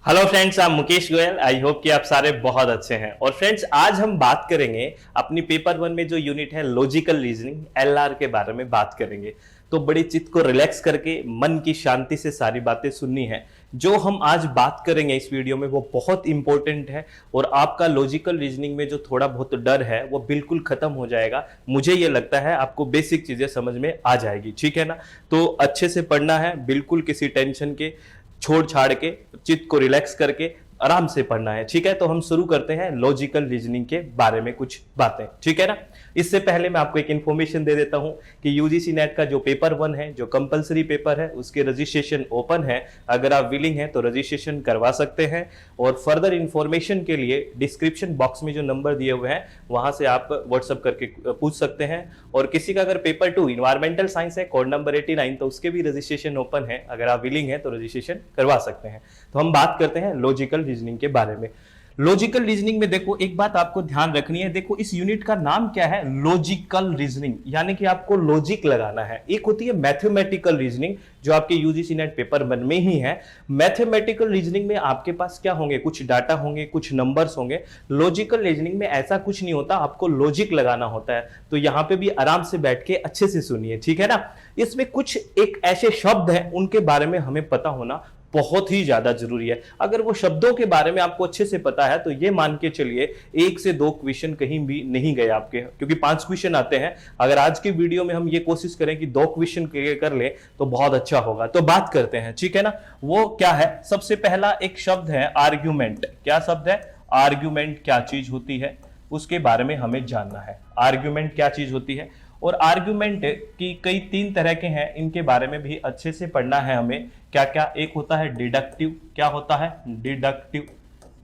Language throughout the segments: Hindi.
Hello friends, I'm Mukesh Goyal. I hope कि आप सारे बहुत अच्छे हैं। और फ्रेंड्स, आज हम बात करेंगे अपनी पेपर वन में जो यूनिट है लॉजिकल रीजनिंग एलआर के बारे में बात करेंगे। तो बड़ी चित्त को रिलैक्स करके मन की शांति से सारी बातें सुननी है। जो हम आज बात करेंगे इस वीडियो में वो बहुत इंपॉर्टेंट है और आपका लॉजिकल रीजनिंग में जो थोड़ा बहुत डर है वो बिल्कुल खत्म हो जाएगा। मुझे ये लगता है आपको बेसिक चीजें समझ में आ जाएगी, ठीक है ना। तो अच्छे से पढ़ना है, बिल्कुल किसी टेंशन के छोड़ छाड़ के चित्त को रिलैक्स करके आराम से पढ़ना है, ठीक है। तो हम शुरू करते हैं लॉजिकल रीजनिंग के बारे में कुछ बातें, ठीक है ना। इससे पहले मैं आपको एक इन्फॉर्मेशन दे देता हूं कि यूजीसी नेट का जो पेपर वन है, जो कंपलसरी पेपर है, उसके रजिस्ट्रेशन ओपन है। अगर आप विलिंग हैं तो रजिस्ट्रेशन करवा सकते हैं। और फर्दर इंफॉर्मेशन के लिए डिस्क्रिप्शन बॉक्स में जो नंबर दिए हुए हैं वहां से आप व्हाट्सअप करके पूछ सकते हैं। और किसी का अगर पेपर टू इन्वायरमेंटल साइंस है, कोड नंबर 89, तो उसके भी रजिस्ट्रेशन ओपन है। अगर आप विलिंग है तो रजिस्ट्रेशन करवा सकते हैं। तो हम बात करते हैं लॉजिकल रीजनिंग के बारे में। लॉजिकल रीजनिंग में देखो, एक बात आपको ध्यान रखनी है। देखो, इस यूनिट का नाम क्या है? लॉजिकल रीजनिंग, यानी कि आपको लॉजिक लगाना है। एक होती है मैथमेटिकल रीजनिंग जो आपके यूजीसी नेट पेपर वन में ही है। मैथमेटिकल रीजनिंग में आपके पास क्या होंगे? कुछ डाटा होंगे, कुछ नंबर्स होंगे। लॉजिकल रीजनिंग में ऐसा कुछ नहीं होता, आपको लॉजिक लगाना होता है। तो यहां पे भी आराम से बैठ के अच्छे से सुनिए, ठीक है ना। इसमें कुछ एक ऐसे शब्द हैं उनके बारे में हमें पता होना बहुत ही ज्यादा जरूरी है। अगर वो शब्दों के बारे में आपको अच्छे से पता है तो ये मान के चलिए 1 से 2 क्वेश्चन कहीं भी नहीं गए आपके, क्योंकि 5 क्वेश्चन आते हैं। अगर आज की वीडियो में हम ये कोशिश करें कि 2 क्वेश्चन क्लियर कर ले तो बहुत अच्छा होगा। तो बात करते हैं, ठीक है ना। वो क्या है? सबसे पहला एक शब्द है आर्ग्यूमेंट। क्या शब्द है? आर्ग्यूमेंट क्या चीज होती है उसके बारे में हमें जानना है। आर्ग्यूमेंट क्या चीज होती है, और आर्ग्यूमेंट की कई 3 तरह के हैं, इनके बारे में भी अच्छे से पढ़ना है हमें। क्या क्या? एक होता है डिडक्टिव। क्या होता है? डिडक्टिव,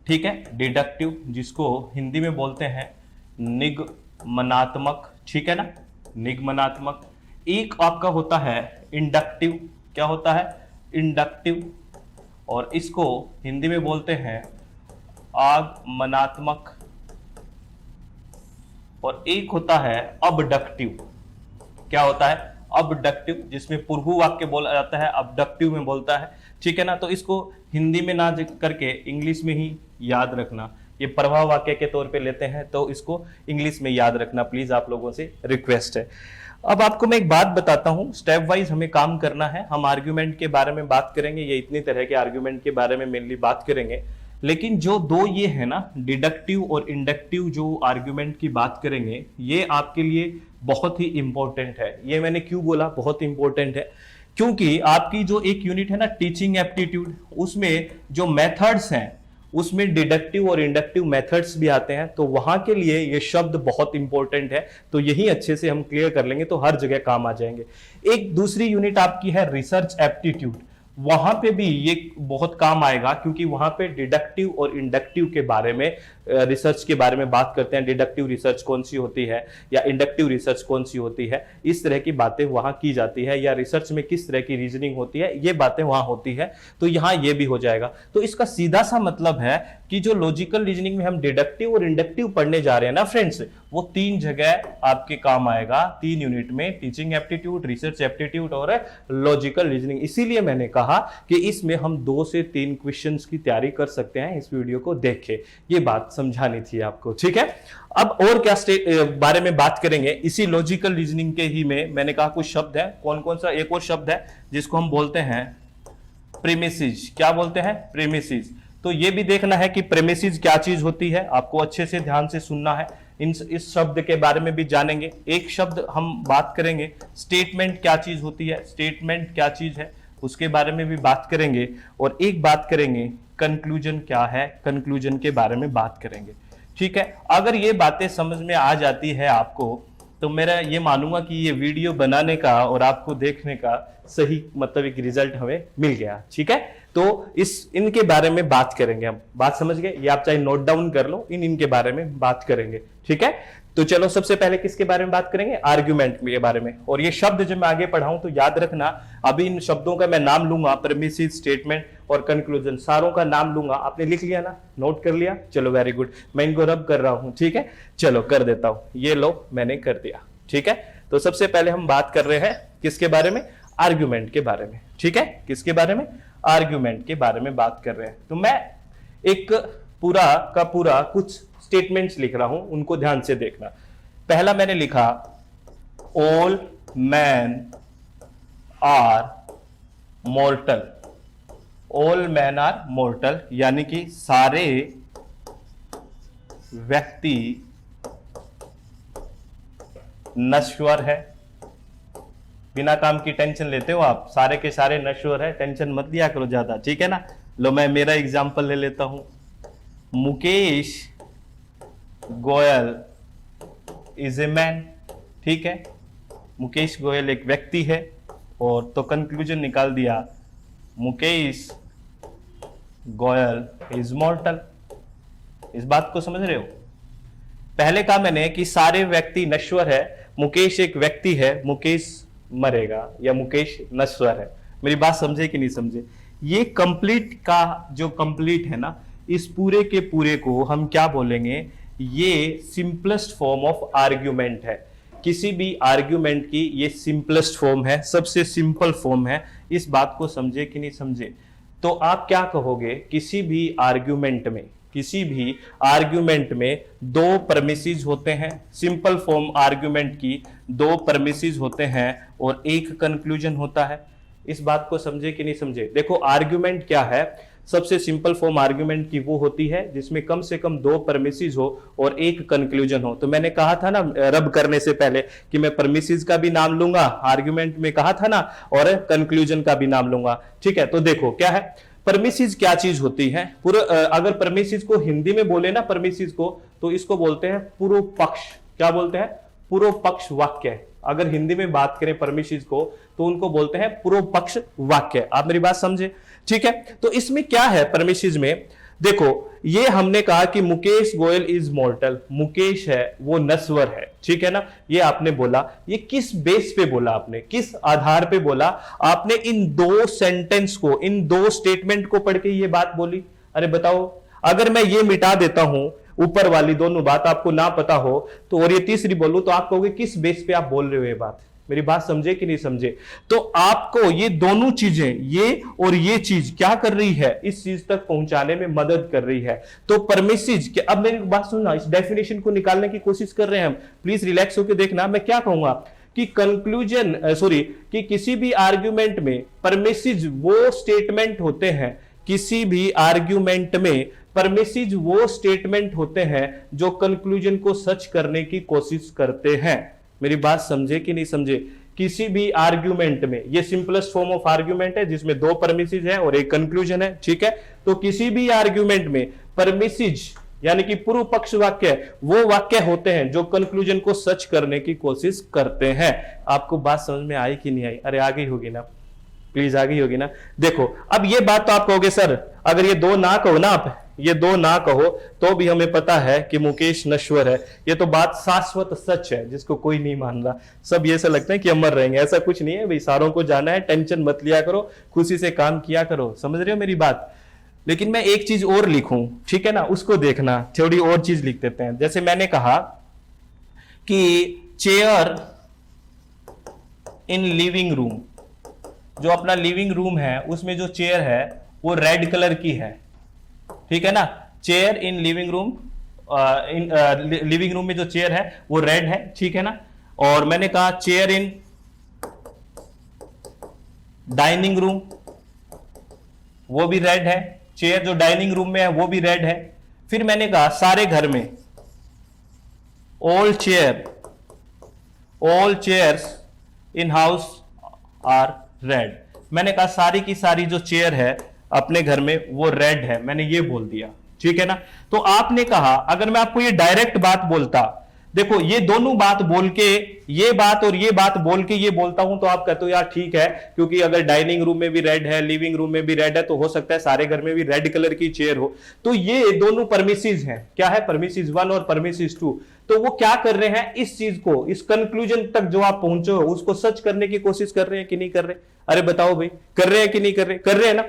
ठीक है। डिडक्टिव जिसको हिंदी में बोलते हैं निगमनात्मक, ठीक है ना, निगमनात्मक। एक आपका होता है इंडक्टिव। क्या होता है? इंडक्टिव, और इसको हिंदी में बोलते हैं आगमनात्मक। और एक होता है अबडक्टिव। क्या होता है? अबडक्टिव, जिसमें पूर्व वाक्य बोला जाता है, अबडक्टिव में बोलता है, ठीक है ना। तो इसको हिंदी में ना करके इंग्लिश में ही याद रखना। ये प्रवाह वाक्य के तौर पे लेते हैं, तो इसको इंग्लिश में याद रखना प्लीज, आप लोगों से रिक्वेस्ट है। अब आपको मैं एक बात बताता हूं, स्टेप वाइज हमें काम करना है। हम आर्ग्यूमेंट के बारे में बात करेंगे, ये इतनी तरह के आर्ग्यूमेंट के बारे में मेनली बात करेंगे। लेकिन जो दो ये है ना, डिडक्टिव और इंडक्टिव जो आर्ग्यूमेंट की बात करेंगे, ये आपके लिए बहुत ही इंपॉर्टेंट है। ये मैंने क्यों बोला बहुत इंपॉर्टेंट है? क्योंकि आपकी जो एक यूनिट है ना टीचिंग एप्टीट्यूड, उसमें जो मेथड्स हैं उसमें डिडक्टिव और इंडक्टिव मेथड्स भी आते हैं। तो वहां के लिए ये शब्द बहुत इंपॉर्टेंट है। तो यही अच्छे से हम क्लियर कर लेंगे तो हर जगह काम आ जाएंगे। एक दूसरी यूनिट आपकी है रिसर्च एप्टीट्यूड। वहां पे भी ये बहुत काम आएगा, क्योंकि वहां पे डिडक्टिव और इंडक्टिव के बारे में, रिसर्च के बारे में बात करते हैं। डिडक्टिव रिसर्च कौन सी होती है या इंडक्टिव रिसर्च कौन सी होती है, इस तरह की बातें वहां की जाती है। या रिसर्च में किस तरह की रीजनिंग होती है, ये बातें वहां होती है। तो यहां ये भी हो जाएगा। तो इसका सीधा सा मतलब है कि जो लॉजिकल रीजनिंग में हम डिडक्टिव और इंडक्टिव पढ़ने जा रहे हैं ना फ्रेंड्स, वो 3 जगह आपके काम आएगा। 3 यूनिट में, टीचिंग एप्टीट्यूड, रिसर्च एप्टीट्यूड और लॉजिकल रीजनिंग। इसीलिए मैंने कहा कि इसमें हम 2 से 3 क्वेश्चंस की तैयारी कर सकते हैं। इस वीडियो को देख के ये बात समझानी थी आपको, ठीक है। अब और क्या बारे में बात करेंगे इसी लॉजिकल रीजनिंग के ही में। मैंने कहा कुछ शब्द है, कौन कौन सा? एक और शब्द है जिसको हम बोलते हैं प्रीमिसेस। क्या बोलते हैं? प्रीमिसेस। तो ये भी देखना है कि प्रीमिसेस क्या चीज होती है, आपको अच्छे से ध्यान से सुनना है। इस शब्द के बारे में भी जानेंगे। एक शब्द हम बात करेंगे स्टेटमेंट क्या चीज होती है, स्टेटमेंट क्या चीज है उसके बारे में भी बात करेंगे। और एक बात करेंगे कंक्लूजन क्या है, कंक्लूजन के बारे में बात करेंगे, ठीक है। अगर ये बातें समझ में आ जाती है आपको, तो मेरा ये मानूंगा कि ये वीडियो बनाने का और आपको देखने का सही मतलब एक रिजल्ट हमें मिल गया, ठीक है। तो इनके बारे में बात करेंगे हम। बात समझ गए? ये आप चाहे नोट डाउन कर लो, इनके बारे में बात करेंगे, ठीक है। तो चलो सबसे पहले किसके बारे में बात करेंगे? आर्ग्यूमेंट के बारे में। और ये शब्द जब मैं आगे पढ़ाऊं तो याद रखना, अभी इन शब्दों का मैं नाम लूंगा, प्रीमिसेस, स्टेटमेंट और कंक्लूजन, सारों का नाम लूंगा। आपने लिख लिया ना, नोट कर लिया? चलो वेरी गुड। मैं इनको रब कर रहा हूं, ठीक है। चलो कर देता हूं, ये लो मैंने कर दिया, ठीक है। तो सबसे पहले हम बात कर रहे हैं किसके बारे में? आर्ग्यूमेंट के बारे में, ठीक है। किसके बारे में? आर्ग्यूमेंट के बारे में बात कर रहे हैं। तो मैं एक पूरा का पूरा कुछ स्टेटमेंट्स लिख रहा हूं, उनको ध्यान से देखना। पहला मैंने लिखा all man are mortal. All man are mortal यानी कि सारे व्यक्ति नश्वर है। बिना काम की टेंशन लेते हो आप, सारे के सारे नश्वर है, टेंशन मत लिया करो ज्यादा, ठीक है ना। लो मैं मेरा एग्जांपल ले लेता हूं। Mukesh Goyal is a man, ठीक है। मुकेश गोयल एक व्यक्ति है, और तो कंक्लूजन निकाल दिया मुकेश गोयल इज मॉर्टल। इस बात को समझ रहे हो। पहले कहा मैंने कि सारे व्यक्ति नश्वर है, मुकेश एक व्यक्ति है, मुकेश मरेगा या मुकेश नश्वर है। मेरी बात समझे कि नहीं समझे। ये कंप्लीट का जो कंप्लीट है ना, इस पूरे के पूरे को हम क्या बोलेंगे, ये सिंपलेस्ट फॉर्म ऑफ आर्ग्यूमेंट है। किसी भी आर्ग्यूमेंट की ये सिंपलेस्ट फॉर्म है, सबसे सिंपल फॉर्म है। इस बात को समझे कि नहीं समझे। तो आप क्या कहोगे, किसी भी आर्ग्यूमेंट में दो परमिसेस होते हैं। सिंपल फॉर्म आर्ग्यूमेंट की दो परमिसेस होते हैं और एक कंक्लूजन होता है। इस बात को समझे कि नहीं समझे। देखो आर्ग्यूमेंट क्या है, सबसे सिंपल फॉर्म आर्ग्यूमेंट की वो होती है जिसमें कम से कम दो परमिसेस हो और एक कंक्लूजन हो। तो मैंने कहा था ना रब करने से पहले कि मैं परमिसेस का भी नाम लूंगा, आर्ग्यूमेंट में कहा था ना, और कंक्लूजन का भी नाम लूंगा, ठीक है। तो देखो क्या है, परमिसेस क्या चीज होती है। पूरा अगर परमिसेस को हिंदी में बोले ना परमिसेस को, तो इसको बोलते हैं पूर्व पक्ष। क्या बोलते हैं, पूर्व पक्ष वाक्य। अगर हिंदी में बात करें परमिसेस को तो उनको बोलते हैं पूर्व पक्ष वाक्य। आप मेरी बात समझे, ठीक है। तो इसमें क्या है परमिसेस में, देखो ये हमने कहा कि मुकेश गोयल इज मॉर्टल, मुकेश है वो नश्वर है, ठीक है ना। ये आपने बोला, ये किस बेस पे बोला आपने, किस आधार पे बोला आपने। इन दो सेंटेंस को, इन दो स्टेटमेंट को पढ़ के ये बात बोली। अरे बताओ, अगर मैं ये मिटा देता हूं, ऊपर वाली दोनों बात आपको ना पता हो तो, और ये तीसरी बोलूं तो आप कहोगे किस बेस पे आप बोल रहे हो ये बात। मेरी बात समझे कि नहीं समझे। तो आपको ये दोनों चीजें, ये और ये चीज क्या कर रही है, इस चीज तक पहुंचाने में मदद कर रही है। तो परमिसेस, अब मेरी बात सुनना, इस डेफिनेशन को निकालने की कोशिश कर रहे हैं हम। प्लीज रिलैक्स होकर देखना। मैं क्या कहूंगा कि कंक्लूजन कि किसी भी आर्ग्यूमेंट में परमिसेस वो स्टेटमेंट होते हैं, किसी भी आर्ग्यूमेंट में परमिसेस वो स्टेटमेंट होते हैं जो कंक्लूजन को सच करने की कोशिश करते हैं। मेरी बात समझे कि नहीं समझे। किसी भी आर्ग्यूमेंट में, ये सिंपलेस्ट फॉर्म ऑफ आर्ग्यूमेंट है जिसमें दो परमिसेस है और एक कंक्लूजन है, ठीक है। तो किसी भी आर्ग्यूमेंट में परमिसेस यानी कि पूर्व पक्ष वाक्य वो वाक्य होते हैं जो कंक्लूजन को सच करने की कोशिश करते हैं। आपको बात समझ में आई कि नहीं आई। अरे आ गई होगी ना, प्लीज आ गई होगी ना। देखो अब ये बात तो आप कहोगे सर अगर ये दो ना कहो ना, आप ये दो ना कहो तो भी हमें पता है कि मुकेश नश्वर है। ये तो बात शाश्वत सच है जिसको कोई नहीं मान रहा। सब ये ऐसा लगता है कि अमर रहेंगे, ऐसा कुछ नहीं है भाई। सारों को जाना है, टेंशन मत लिया करो, खुशी से काम किया करो। समझ रहे हो मेरी बात। लेकिन मैं एक चीज और लिखूं, ठीक है ना, उसको देखना। थोड़ी और चीज लिख देते हैं। जैसे मैंने कहा कि चेयर इन लिविंग रूम, जो अपना लिविंग रूम है उसमें जो चेयर है वो रेड कलर की है, ठीक है ना। Chair in living room, living room में जो चेयर है वो रेड है, ठीक है ना। और मैंने कहा चेयर इन डाइनिंग रूम, वो भी रेड है। चेयर जो डाइनिंग रूम में है वो भी रेड है। फिर मैंने कहा सारे घर में, all chairs in house are red. मैंने कहा सारी की सारी जो चेयर है अपने घर में वो रेड है, मैंने ये बोल दिया, ठीक है ना। तो आपने कहा अगर मैं आपको ये डायरेक्ट बात बोलता, देखो ये दोनों बात बोल के, ये बात और ये बात बोल के ये बोलता हूं तो आप कहते हो यार ठीक है, क्योंकि अगर डाइनिंग रूम में भी रेड है, लिविंग रूम में भी रेड है, तो हो सकता है सारे घर में भी रेड कलर की चेयर हो। तो ये दोनों परमिसेस हैं। क्या है, परमिसेस 1 और परमिसेस 2। तो वो क्या कर रहे हैं, इस चीज को, इस कंक्लूजन तक जो आप पहुंचो उसको सच करने की कोशिश कर रहे हैं कि नहीं कर रहे। अरे बताओ भाई, कर रहे हैं कि नहीं कर रहे, कर रहे हैं ना।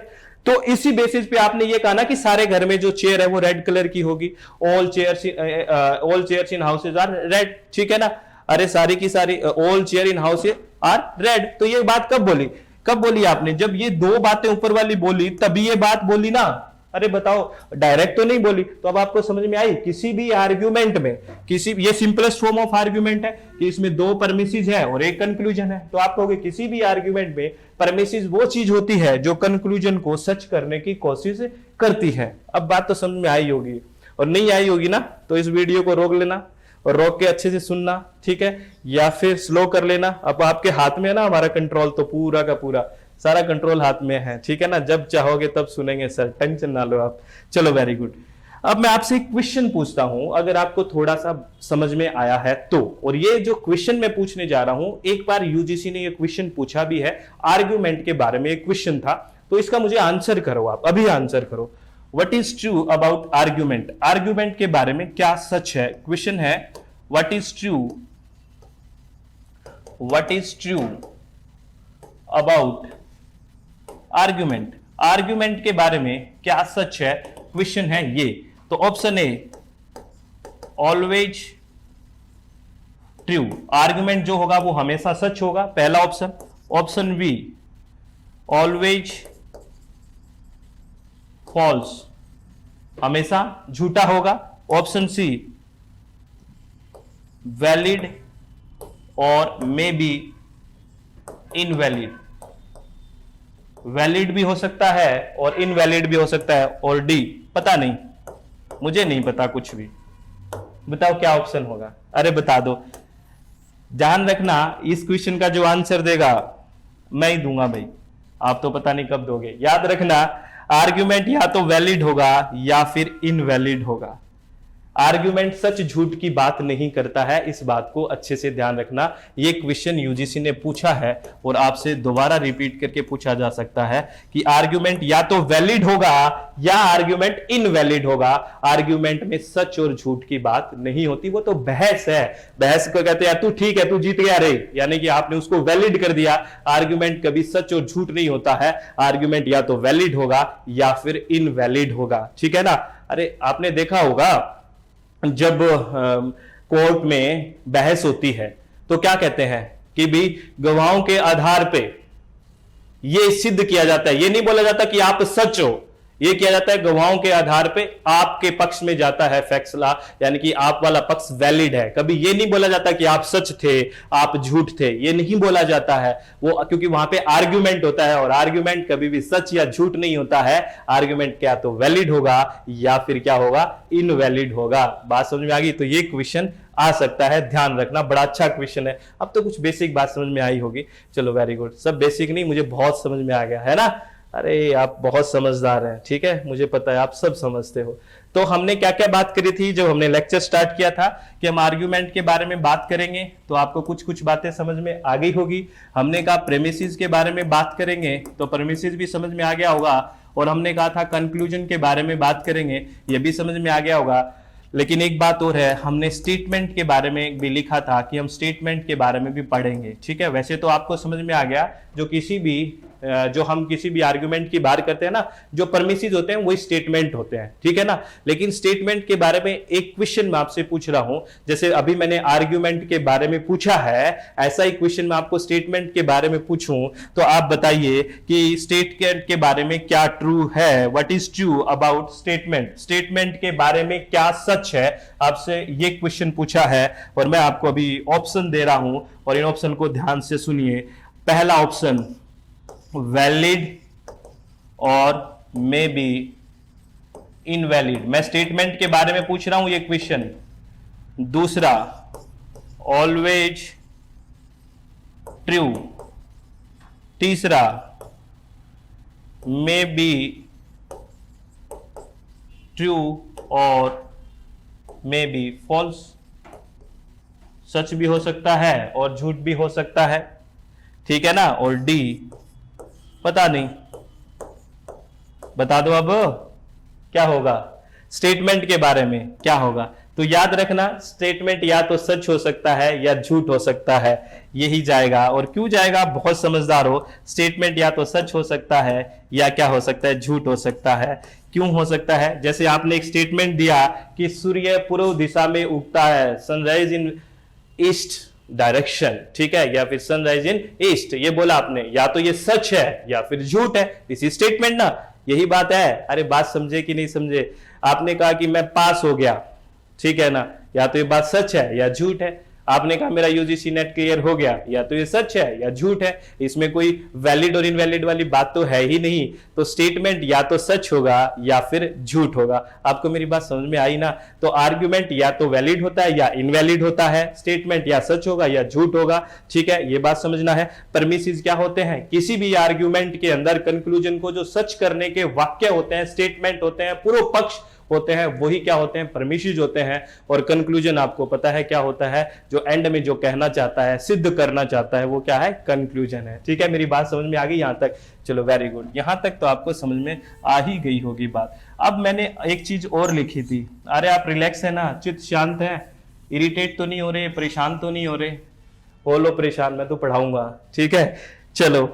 तो इसी बेसिस पे आपने ये कहा ना कि सारे घर में जो चेयर है वो रेड कलर की होगी। All chairs in houses are red, ठीक है ना। अरे सारी की सारी all chair in houses are red. तो ये बात कब बोली, कब बोली आपने? जब ये दो बातें ऊपर वाली बोली तभी ये बात बोली ना। अरे बताओ, डायरेक्ट तो नहीं बोली। तो अब आपको समझ में आई, किसी भी आर्ग्यूमेंट में, ये सिंपलेस्ट फॉर्म ऑफ आर्ग्यूमेंट है कि इसमें दो परमिसेस है और एक कंक्लूजन है। तो आप कहोगे किसी भी आर्ग्यूमेंट में परमिसेस वो चीज होती है जो कंक्लूजन को सच करने की कोशिश करती है। अब बात तो समझ में आई होगी, और नहीं आई होगी ना तो इस वीडियो को रोक लेना और रोक के अच्छे से सुनना, ठीक है, या फिर स्लो कर लेना। अब आपके हाथ में है ना हमारा कंट्रोल, तो पूरा का पूरा सारा कंट्रोल हाथ में है, ठीक है ना। जब चाहोगे तब सुनेंगे सर, टेंशन ना लो आप। चलो वेरी गुड। अब मैं आपसे एक क्वेश्चन पूछता हूं, अगर आपको थोड़ा सा समझ में आया है तो। और ये जो क्वेश्चन मैं पूछने जा रहा हूं, एक बार यूजीसी ने ये क्वेश्चन पूछा भी है, आर्ग्यूमेंट के बारे में एक क्वेश्चन था, तो इसका मुझे आंसर करो, आप अभी आंसर करो। What is true about argument? Argument के बारे में क्या सच है? क्वेश्चन है what is true about argument? Argument के बारे में क्या सच है? क्वेश्चन है ये। तो option A always true, argument जो होगा वो हमेशा सच होगा, पहला ऑप्शन। ऑप्शन बी ऑलवेज फॉल्स, हमेशा झूठा होगा। ऑप्शन सी वैलिड और मे बी इनवैलिड, वैलिड भी हो सकता है और इनवैलिड भी हो सकता है। और डी पता नहीं, मुझे नहीं पता कुछ भी। बताओ क्या ऑप्शन होगा? अरे बता दो। ध्यान रखना, इस क्वेश्चन का जो आंसर देगा मैं ही दूंगा भाई, आप तो पता नहीं कब दोगे। याद रखना, आर्ग्यूमेंट या तो वैलिड होगा या फिर इनवैलिड होगा। आर्ग्यूमेंट सच झूठ की बात नहीं करता है, इस बात को अच्छे से ध्यान रखना। ये क्वेश्चन यूजीसी ने पूछा है और आपसे दोबारा रिपीट करके पूछा जा सकता है कि आर्ग्यूमेंट या तो वैलिड होगा या आर्ग्यूमेंट इनवैलिड होगा। आर्ग्यूमेंट में सच और झूठ की बात नहीं होती, वो तो बहस है। बहस को कहते हैं तू ठीक है, तू जीत गया रे, यानी कि आपने उसको वैलिड कर दिया। आर्ग्यूमेंट कभी सच और झूठ नहीं होता है, आर्ग्यूमेंट या तो वैलिड होगा या फिर इनवैलिड होगा, ठीक है ना। अरे आपने देखा होगा जब कोर्ट में बहस होती है तो क्या कहते हैं कि भी गवाहों के आधार पे ये सिद्ध किया जाता है, ये नहीं बोला जाता कि आप सच हो, ये किया जाता है गवाहों के आधार पे आपके पक्ष में जाता है फैसला, यानी कि आप वाला पक्ष वैलिड है। कभी ये नहीं बोला जाता कि आप सच थे, आप झूठ थे, ये नहीं बोला जाता है वो, क्योंकि वहां पे आर्ग्यूमेंट होता है और आर्ग्यूमेंट कभी भी सच या झूठ नहीं होता है। आर्ग्यूमेंट क्या तो वैलिड होगा या फिर क्या होगा, इनवैलिड होगा। बात समझ में आ गई? तो ये क्वेश्चन आ सकता है, ध्यान रखना, बड़ा अच्छा क्वेश्चन है। अब तो कुछ बेसिक बात समझ में आई होगी। चलो वेरी गुड, सब बेसिक नहीं, मुझे बहुत समझ में आ गया है ना। अरे आप बहुत समझदार हैं, ठीक है, मुझे पता है आप सब समझते हो। तो हमने क्या क्या बात करी थी जब हमने लेक्चर स्टार्ट किया था कि हम आर्ग्यूमेंट के बारे में बात करेंगे, तो आपको कुछ कुछ बातें समझ में आ गई होगी। हमने कहा प्रेमिसेस के बारे में बात करेंगे, तो प्रेमिसेस भी समझ में आ गया होगा। और हमने कहा था कंक्लूजन के बारे में बात करेंगे, ये भी समझ में आ गया होगा। लेकिन एक बात और है, हमने स्टेटमेंट के बारे में भी लिखा था कि हम स्टेटमेंट के बारे में भी पढ़ेंगे, ठीक है। वैसे तो आपको समझ में आ गया, जो हम किसी भी आर्गुमेंट की बात करते हैं ना, जो परमिसेस होते हैं वही स्टेटमेंट होते हैं, ठीक है ना। लेकिन स्टेटमेंट के बारे में एक क्वेश्चन मैं आपसे पूछ रहा हूं, जैसे अभी मैंने आर्गुमेंट के बारे में पूछा है, ऐसा ही क्वेश्चन मैं आपको स्टेटमेंट के बारे में पूछूं तो आप बताइए कि स्टेटमेंट के बारे में क्या ट्रू है। What is true about statement? Statement के बारे में क्या सच है, आपसे ये क्वेश्चन पूछा है। और मैं आपको अभी ऑप्शन दे रहा हूं और इन ऑप्शन को ध्यान से सुनिए। पहला ऑप्शन वैलिड और मे बी इनवैलिड, मैं स्टेटमेंट के बारे में पूछ रहा हूं ये क्वेश्चन। दूसरा ऑलवेज ट्रू। तीसरा मे बी ट्रू और मे बी फॉल्स, सच भी हो सकता है और झूठ भी हो सकता है, ठीक है ना। और डी पता नहीं, बता दो अब क्या होगा, स्टेटमेंट के बारे में क्या होगा। तो याद रखना, स्टेटमेंट या तो सच हो सकता है या झूठ हो सकता है, यही जाएगा। और क्यों जाएगा, बहुत समझदार हो, स्टेटमेंट या तो सच हो सकता है या क्या हो सकता है, झूठ हो सकता है। क्यों हो सकता है? जैसे आपने एक स्टेटमेंट दिया कि सूर्य पूर्व दिशा में उगता है, सनराइज इन ईस्ट डायरेक्शन, ठीक है, या फिर सनराइज इन ईस्ट, ये बोला आपने, या तो ये सच है या फिर झूठ है, दिस इज स्टेटमेंट ना, यही बात है। अरे बात समझे कि नहीं समझे? आपने कहा कि मैं पास हो गया, ठीक है ना, या तो ये बात सच है या झूठ है। आपने कहा मेरा यूजीसी नेट क्लियर हो गया, या तो ये सच है या झूठ है, इसमें कोई वैलिड और इनवैलिड वाली बात तो है ही नहीं। तो स्टेटमेंट या तो सच होगा या फिर झूठ होगा। आपको मेरी बात समझ में आई ना? तो आर्ग्यूमेंट या तो वैलिड होता है या इनवैलिड होता है, स्टेटमेंट या सच होगा या झूठ होगा, ठीक है, ये बात समझना है। परमिसिस क्या होते हैं? किसी भी आर्ग्यूमेंट के अंदर कंक्लूजन को जो सच करने के वाक्य होते हैं, स्टेटमेंट होते हैं, पूर्व पक्ष होते हैं, वही क्या होते हैं? परमिसिस होते हैं। और कंक्लूजन आपको पता है क्या होता है? जो एंड में जो कहना चाहता है, सिद्ध करना चाहता है, वो क्या है? कंक्लूजन है। ठीक है, मेरी बात समझ में आ गई यहां तक? चलो वेरी गुड, यहां तक तो आपको समझ में आ ही गई होगी बात। अब मैंने एक चीज और लिखी थी। अरे आप रिलैक्स है ना, चित्त शांत है, इरिटेट तो नहीं हो रहे, परेशान तो नहीं हो रहे? हो लो परेशान, मैं तो पढ़ाऊंगा, ठीक है। चलो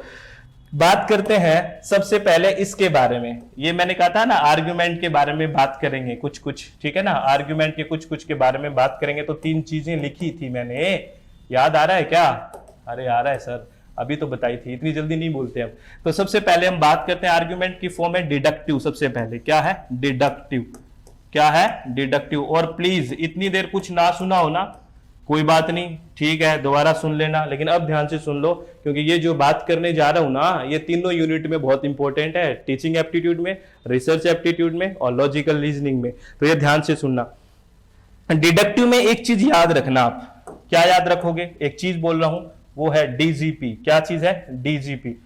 बात करते हैं सबसे पहले इसके बारे में। ये मैंने कहा था ना, आर्ग्यूमेंट के बारे में बात करेंगे कुछ कुछ, ठीक है ना, आर्ग्यूमेंट के कुछ कुछ के बारे में बात करेंगे। तो 3 चीजें लिखी थी मैंने, याद आ रहा है क्या? अरे आ रहा है सर, अभी तो बताई थी, इतनी जल्दी नहीं बोलते हम। तो सबसे पहले हम बात करते हैं आर्ग्यूमेंट की फॉर्म है डिडक्टिव। सबसे पहले क्या है? डिडक्टिव। क्या है? डिडक्टिव। और प्लीज इतनी देर कुछ ना सुना हो ना, कोई बात नहीं, ठीक है, दोबारा सुन लेना, लेकिन अब ध्यान से सुन लो, क्योंकि ये जो बात करने जा रहा हूं ना, ये तीनों यूनिट में बहुत इंपॉर्टेंट है, टीचिंग एप्टीट्यूड में, रिसर्च एप्टीट्यूड में और लॉजिकल रीजनिंग में। तो ये ध्यान से सुनना। डिडक्टिव में एक चीज याद रखना। आप क्या याद रखोगे? एक चीज बोल रहा हूं, वो है डीजीपी। क्या चीज है? डीजीपी।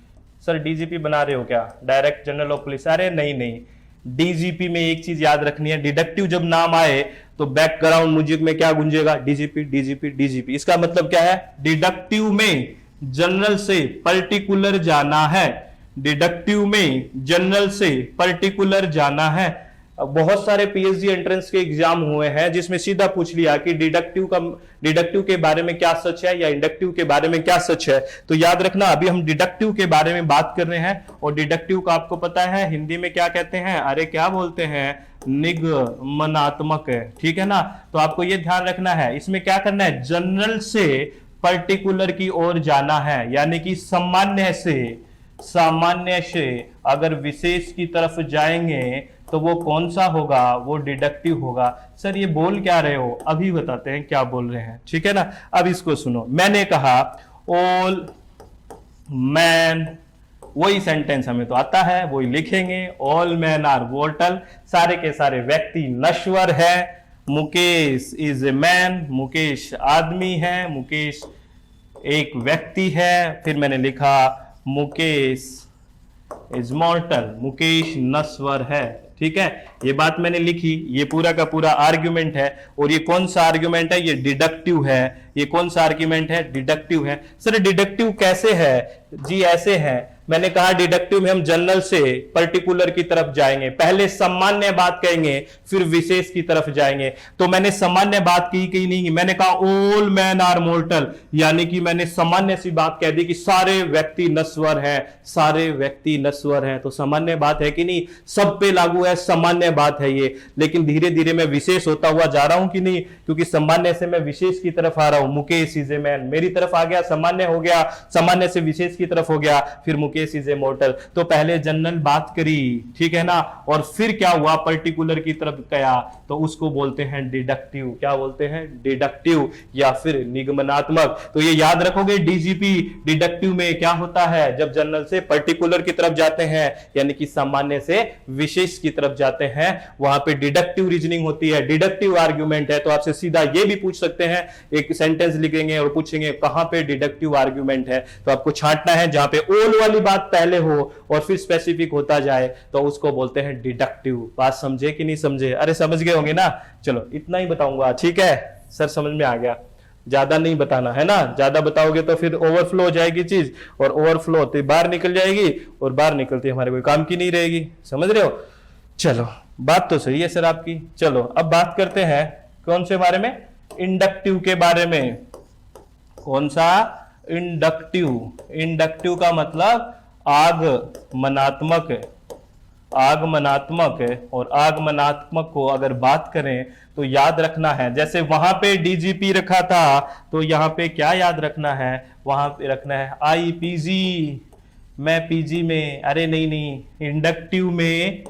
सर डीजीपी बना रहे हो क्या? Direct general of police? अरे नहीं नहीं, डीजीपी में एक चीज याद रखनी है, डिडक्टिव जब नाम आए तो बैकग्राउंड म्यूजिक में क्या गूंजेगा? DGP DGP DGP. इसका मतलब क्या है? डिडक्टिव में जनरल से पर्टिकुलर जाना है, डिडक्टिव में जनरल से पर्टिकुलर जाना है। बहुत सारे पीएचडी एंट्रेंस के एग्जाम हुए हैं जिसमें सीधा पूछ लिया कि डिडक्टिव के बारे में क्या सच है या इंडक्टिव के बारे में क्या सच है। तो याद रखना, अभी हम डिडक्टिव के बारे में बात कर रहे हैं। और डिडक्टिव का आपको पता है हिंदी में क्या कहते हैं? अरे क्या बोलते हैं? निगमनात्मक है, ठीक है ना। तो आपको यह ध्यान रखना है, इसमें क्या करना है? जनरल से पर्टिकुलर की ओर जाना है, यानी कि सामान्य से अगर विशेष की तरफ जाएंगे तो वो कौन सा होगा? वो डिडक्टिव होगा। सर ये बोल क्या रहे हो? अभी बताते हैं क्या बोल रहे हैं, ठीक है ना। अब इसको सुनो, मैंने कहा ऑल मैन, वही सेंटेंस हमें तो आता है, वही लिखेंगे। ऑल मैन आर मॉर्टल, सारे के सारे व्यक्ति नश्वर है। Mukesh is a man, Mukesh आदमी है, मुकेश एक व्यक्ति है। फिर मैंने लिखा मुकेश इज मॉर्टल, मुकेश नश्वर है, ठीक है। ये बात मैंने लिखी, ये पूरा का पूरा आर्ग्यूमेंट है। और ये कौन सा आर्ग्यूमेंट है? ये डिडक्टिव है। ये कौन सा आर्ग्यूमेंट है? डिडक्टिव है। सर डिडक्टिव कैसे है? जी ऐसे है, मैंने कहा डिडक्टिव में हम जनरल से पर्टिकुलर की तरफ जाएंगे, पहले सामान्य बात कहेंगे फिर विशेष की तरफ जाएंगे। तो मैंने सामान्य बात की नहीं, मैंने कहा ऑल मैन आर मॉर्टल, यानी कि मैंने सामान्य सी बात कह दी कि सारे व्यक्ति नश्वर हैं, सारे व्यक्ति नश्वर हैं। तो सामान्य बात है कि नहीं? सब पे लागू है, सामान्य बात है ये। लेकिन धीरे धीरे मैं विशेष होता हुआ जा रहा हूं कि नहीं? क्योंकि सामान्य से मैं विशेष की तरफ आ रहा हूं। मुकेश इज ए मैन मेरी तरफ आ गया, सामान्य हो गया, सामान्य से विशेष की तरफ हो गया, फिर मुकेश इज ए मॉर्टल। तो पहले जनरल बात करी, ठीक है ना, और फिर क्या हुआ? पर्टिकुलर की तरफ गया, तो उसको बोलते हैं डिडक्टिव। क्या बोलते हैं? डिडक्टिव या फिर निगमनात्मक। तो ये याद रखोगे, डीजीपी डिडक्टिव में क्या होता है? जब जनरल से पर्टिकुलर की तरफ जाते हैं, यानी कि सामान्य से विशेष की तरफ जाते हैं, वहां पे डिडक्टिव रीजनिंग होती है, डिडक्टिव आर्ग्यूमेंट है। तो आपसे सीधा ये भी पूछ सकते हैं, एक सेंटेंस लिखेंगे और पूछेंगे कहां पे डिडक्टिव आर्ग्यूमेंट है। तो आपको छांटना है, जहां पे ऑल वाली बात पहले हो और फिर स्पेसिफिक होता जाए, तो उसको बोलते हैं डिडक्टिव। बात समझे कि नहीं समझे? अरे समझ गए होंगे ना। चलो इतना ही बताऊंगा, ठीक है सर, समझ में आ गया, ज्यादा नहीं बताना है ना। ज्यादा बताओगे तो फिर ओवरफ्लो हो जाएगी चीज, और ओवरफ्लो होते बाहर निकल जाएगी, और बाहर निकलती हमारे कोई काम की नहीं रहेगी। समझ रहे हो? चलो बात तो सही है सर आपकी। चलो अब बात करते हैं कौन से बारे में? इंडक्टिव के बारे में। कौन सा? इंडक्टिव। इंडक्टिव का मतलब आगमनात्मक, आगमनात्मक है, और आगमनात्मक को अगर बात करें तो याद रखना है, जैसे वहां पे डीजीपी रखा था तो यहां पे क्या याद रखना है, वहां पे रखना है आईपीजी। मैं पीजी में, अरे नहीं नहीं, इंडक्टिव में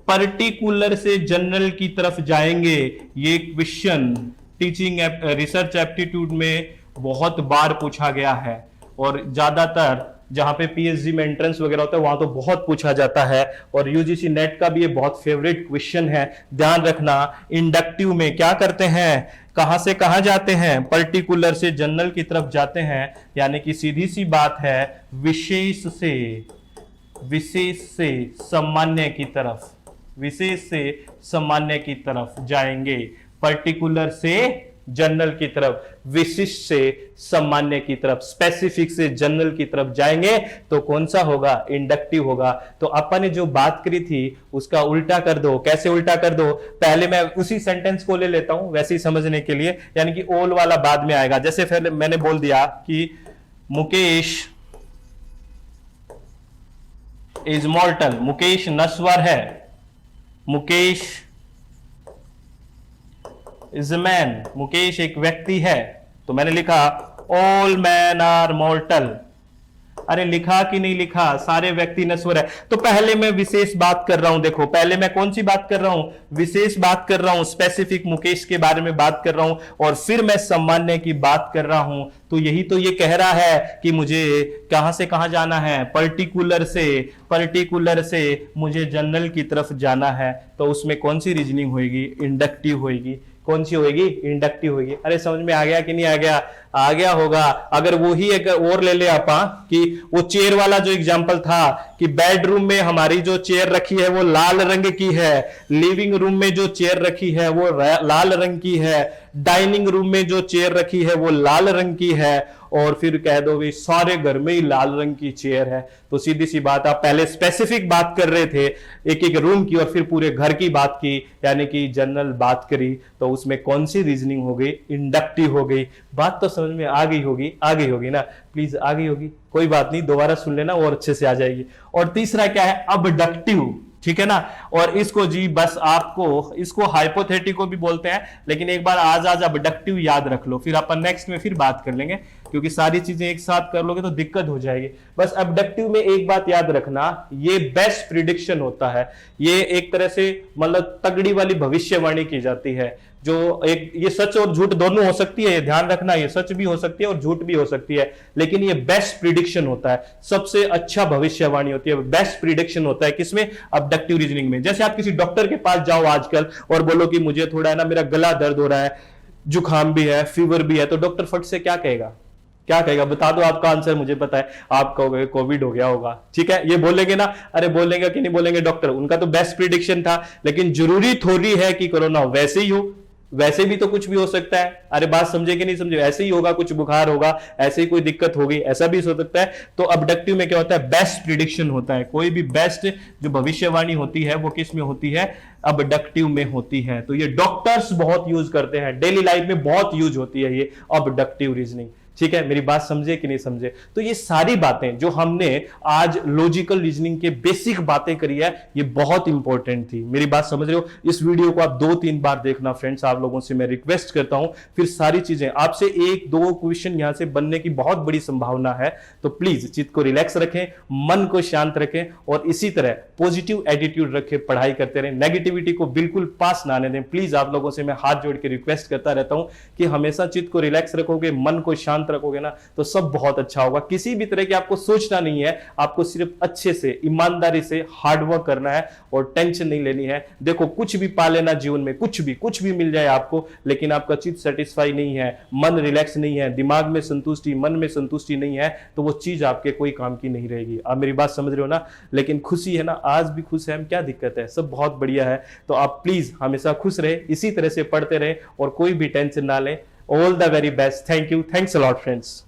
पर्टिकुलर से जनरल की तरफ जाएंगे। ये क्वेश्चन टीचिंग रिसर्च एप्टीट्यूड में बहुत बार पूछा गया है, और ज्यादातर जहां पे पीएचडी में एंट्रेंस वगैरह होता है वहां तो बहुत पूछा जाता है, और यूजीसी नेट का भी ये बहुत फेवरेट क्वेश्चन है। ध्यान रखना, इंडक्टिव में क्या करते हैं, कहां से कहां जाते हैं, पर्टिकुलर से जनरल की तरफ जाते हैं, यानी कि सीधी सी बात है विशेष से सामान्य की तरफ, विशेष से सामान्य की तरफ जाएंगे, पर्टिकुलर से जनरल की तरफ, विशिष्ट से सामान्य की तरफ, स्पेसिफिक से जनरल की तरफ जाएंगे तो कौन सा होगा, इंडक्टिव होगा। तो अपन ने जो बात करी थी उसका उल्टा कर दो। कैसे उल्टा कर दो, पहले मैं उसी सेंटेंस को ले लेता हूं वैसे ही समझने के लिए, यानी कि ओल वाला बाद में आएगा। जैसे फिर मैंने बोल दिया कि मुकेश इज मॉर्टल, मुकेश नश्वर है, Mukesh is a man, Mukesh एक व्यक्ति है, तो मैंने लिखा ऑल मैन आर मॉर्टल। अरे लिखा कि नहीं लिखा, सारे व्यक्ति नश्वर है। तो पहले मैं विशेष बात कर रहा हूं, देखो पहले मैं कौन सी बात कर रहा हूं, विशेष बात कर रहा हूं, स्पेसिफिक मुकेश के बारे में बात कर रहा हूं, और फिर मैं सामान्य की बात कर रहा हूं। तो यही तो ये कह रहा है कि मुझे कहां से कहां जाना है, पर्टिकुलर से मुझे जनरल की तरफ जाना है। तो उसमें कौन सी रीजनिंग होगी, इंडक्टिव होगी। कौन सी होगी, इंडक्टिव होगी। अरे समझ में आ गया कि नहीं आ गया, आ गया होगा। अगर वो ही एक और ले ले आपा कि वो चेयर वाला जो एग्जांपल था कि बेडरूम में हमारी जो चेयर रखी है वो लाल रंग की है, लिविंग रूम में जो चेयर रखी है वो लाल रंग की है, डाइनिंग रूम में जो चेयर रखी है वो लाल रंग की है, और फिर कह दो भी सारे घर में ही लाल रंग की चेयर है। तो सीधी सी बात, आप पहले स्पेसिफिक बात कर रहे थे एक एक रूम की, और फिर पूरे घर की बात की, यानी कि जनरल बात करी, तो उसमें कौन सी रीजनिंग हो गई, इंडक्टिव हो गई। बात तो समझ में आ गई होगी ना, प्लीज आ गई होगी, कोई बात नहीं, दोबारा सुन लेना और अच्छे से आ जाएगी। और तीसरा क्या है, अबडक्टिव, ठीक है ना। और इसको जी बस आपको, इसको हाइपोथेटिको भी बोलते हैं, लेकिन एक बार आज अबडक्टिव याद रख लो, फिर अपन नेक्स्ट में फिर बात कर लेंगे, क्योंकि सारी चीजें एक साथ कर लोगे तो दिक्कत हो जाएगी। बस अबडक्टिव में एक बात याद रखना, ये बेस्ट प्रिडिक्शन होता है, ये एक तरह से मतलब तगड़ी वाली भविष्यवाणी की जाती है, जो एक ये सच और झूठ दोनों हो सकती है, ये ध्यान रखना, ये सच भी हो सकती है और झूठ भी हो सकती है, लेकिन ये बेस्ट प्रिडिक्शन होता है, सबसे अच्छा भविष्यवाणी होती है, बेस्ट प्रिडिक्शन होता है किसमें, अबडक्टिव रीजनिंग में। जैसे आप किसी डॉक्टर के पास जाओ आजकल और बोलो कि मुझे थोड़ा है ना, मेरा गला दर्द हो रहा है, जुकाम भी है, फीवर भी है, तो डॉक्टर फट से क्या कहेगा, बता दो आपका आंसर, मुझे पता है आप कहोगे कोविड हो गया होगा, ठीक है, ये बोलेंगे ना। अरे बोलेंगे कि नहीं बोलेंगे डॉक्टर, उनका तो बेस्ट प्रिडिक्शन था, लेकिन जरूरी थोड़ी है कि कोरोना वैसे ही हो, वैसे भी तो कुछ भी हो सकता है। अरे बात समझे कि नहीं समझे, ऐसे ही होगा, कुछ बुखार होगा, ऐसे ही कोई दिक्कत होगी, ऐसा भी हो सकता है। तो अबडक्टिव में क्या होता है, बेस्ट प्रिडिक्शन होता है, कोई भी बेस्ट जो भविष्यवाणी होती है वो किस में होती है, अबडक्टिव में होती है। तो ये डॉक्टर्स बहुत यूज करते हैं, डेली लाइफ में बहुत यूज होती है ये अबडक्टिव रीजनिंग, ठीक है। मेरी बात समझे कि नहीं समझे। तो ये सारी बातें जो हमने आज लॉजिकल रीजनिंग के बेसिक बातें करी है, ये बहुत इंपॉर्टेंट थी, मेरी बात समझ रहे हो। इस वीडियो को आप 2-3 बार देखना फ्रेंड्स, आप लोगों से मैं रिक्वेस्ट करता हूं, फिर सारी चीजें आपसे 1-2 क्वेश्चन यहां से बनने की बहुत बड़ी संभावना है। तो प्लीज चित्त को रिलैक्स रखें, मन को शांत रखें, और इसी तरह पॉजिटिव एटीट्यूड रखें, पढ़ाई करते रहें, नेगेटिविटी को बिल्कुल पास ना आने दें। प्लीज आप लोगों से मैं हाथ जोड़ के रिक्वेस्ट करता रहता हूं कि हमेशा चित्त को रिलैक्स रखोगे, मन को शांत रखोगे ना, तो सब बहुत अच्छा होगा। किसी भी तरह की आपको सोचना नहीं है, आपको सिर्फ अच्छे से, ईमानदारी से हार्डवर्क करना है और टेंशन नहीं लेनी है। देखो कुछ भी पा लेना जीवन में, कुछ भी मिल जाए आपको, लेकिन आपका चित्त सेटिस्फाई नहीं है, मन रिलैक्स नहीं है, दिमाग में संतुष्टि, मन में संतुष्टि नहीं है, तो वो चीज आपके कोई काम की नहीं रहेगी। आप मेरी बात समझ रहे हो ना। लेकिन खुशी है ना, आज भी खुश है हम, क्या दिक्कत है, सब बहुत बढ़िया है। तो आप प्लीज हमेशा खुश रहे, इसी तरह से पढ़ते रहे और कोई भी टेंशन ना लें। All the very best, thank you, thanks a lot friends.